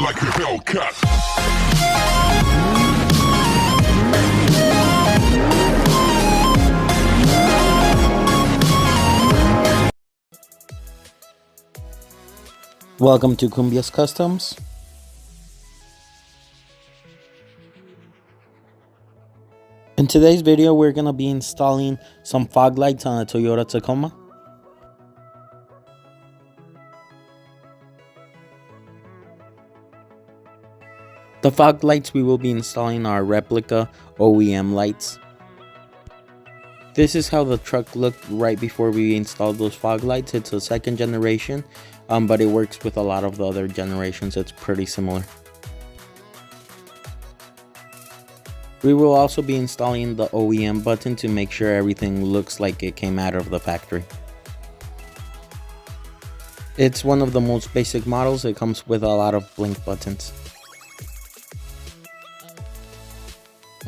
like a Hellcat. Welcome to Cumbia's Customs. In today's video, we're going to be installing some fog lights on a Toyota Tacoma. The fog lights we will be installing are replica OEM lights. This is how the truck looked right before we installed those fog lights. It's a second generation, but it works with a lot of the other generations. It's pretty similar. We will also be installing the OEM button to make sure everything looks like it came out of the factory. It's one of the most basic models. It comes with a lot of blink buttons.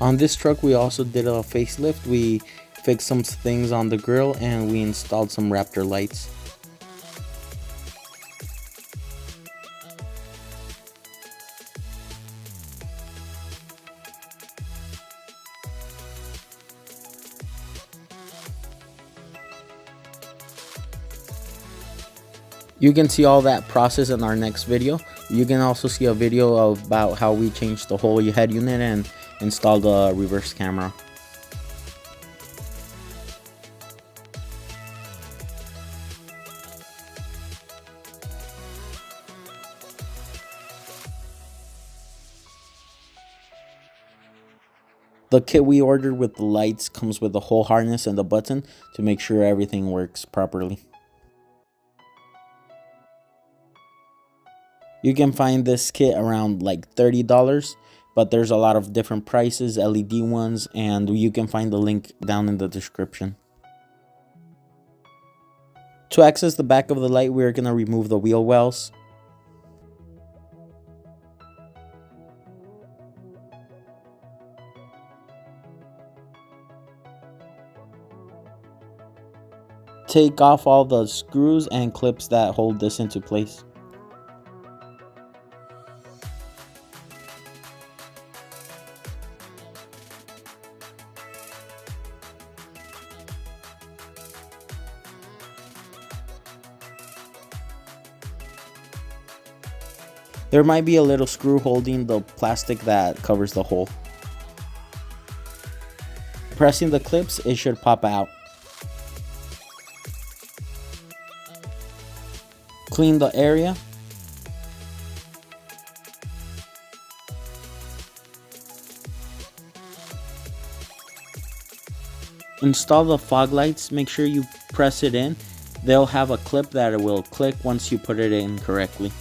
On this truck we also did a facelift. We fixed some things on the grille and we installed some Raptor lights. You can see all that process in our next video. You can also see a video about how we changed the whole head unit and installed a reverse camera. The kit we ordered with the lights comes with the whole harness and the button to make sure everything works properly. You can find this kit around like $30, but there's a lot of different prices, LED ones, and you can find the link down in the description. To access the back of the light, we're going to remove the wheel wells. Take off all the screws and clips that hold this into place. There might be a little screw holding the plastic that covers the hole. Pressing the clips, it should pop out. Clean the area. Install the fog lights. Make sure you press it in. They'll have a clip that it will click once you put it in correctly.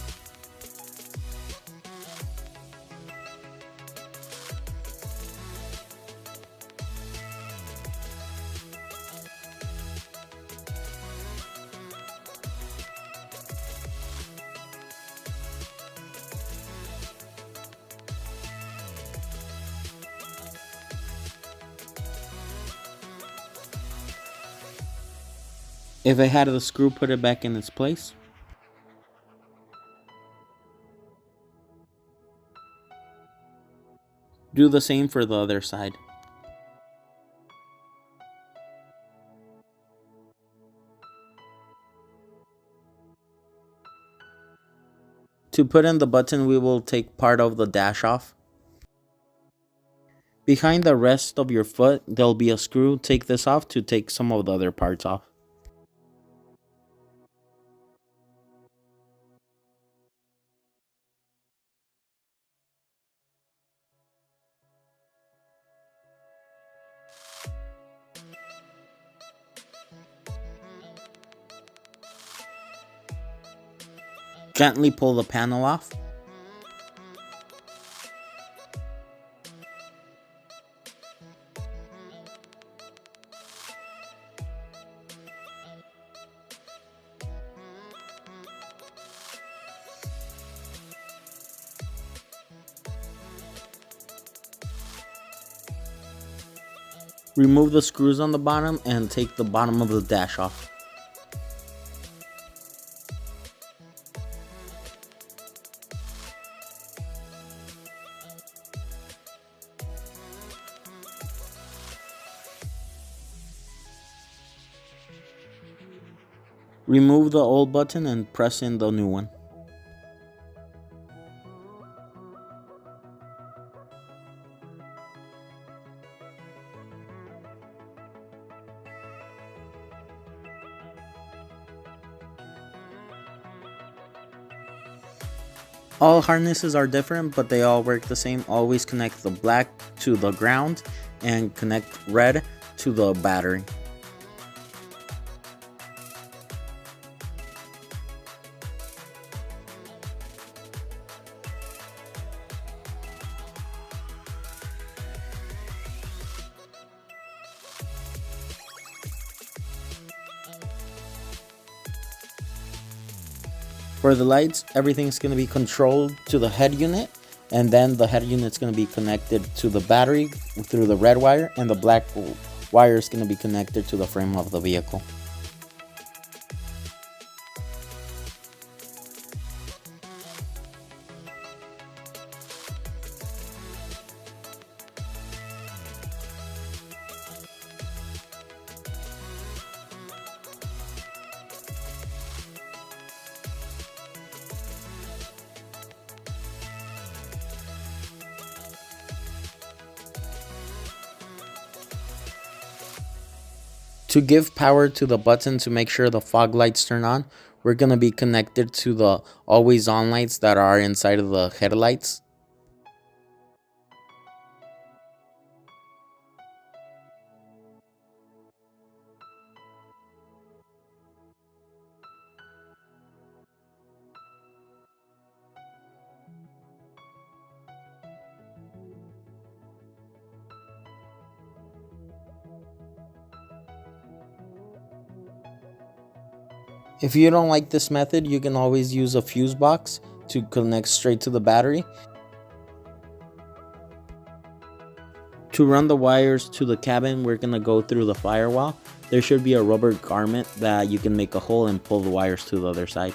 If it had a screw, put it back in its place. Do the same for the other side. To put in the button, we will take part of the dash off. Behind the rest of your foot, there'll be a screw. Take this off to take some of the other parts off. Gently pull the panel off. Remove the screws on the bottom and take the bottom of the dash off. Remove the old button and press in the new one. All harnesses are different, but they all work the same. Always connect the black to the ground and connect red to the battery. For the lights, everything's going to be controlled to the head unit, and then the head unit's going to be connected to the battery through the red wire, and the black wire is going to be connected to the frame of the vehicle. To give power to the button to make sure the fog lights turn on, we're going to be connected to the always on lights that are inside of the headlights. If you don't like this method, you can always use a fuse box to connect straight to the battery. To run the wires to the cabin, we're going to go through the firewall. There should be a rubber garment that you can make a hole and pull the wires to the other side.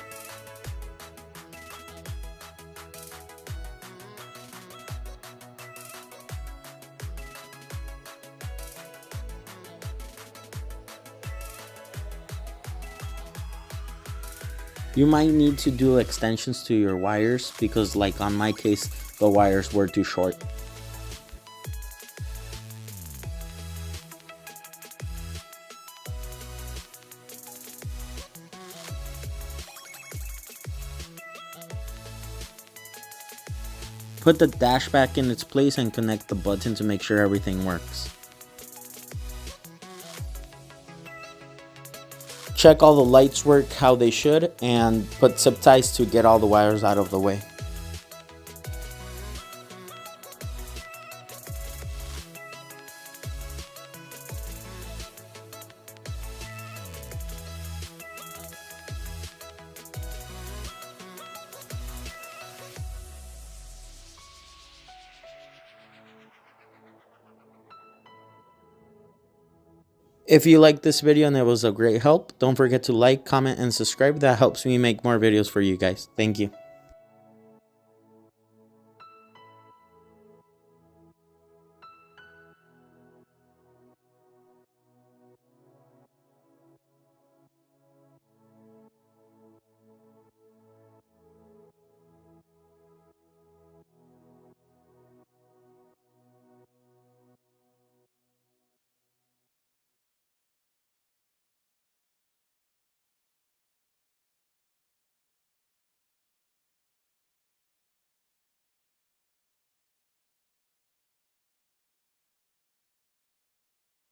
You might need to do extensions to your wires because, like on my case, the wires were too short. Put the dash back in its place and connect the button to make sure everything works. Check all the lights work how they should and put zip ties to get all the wires out of the way. If you liked this video and it was a great help, don't forget to like, comment, and subscribe. That helps me make more videos for you guys. Thank you.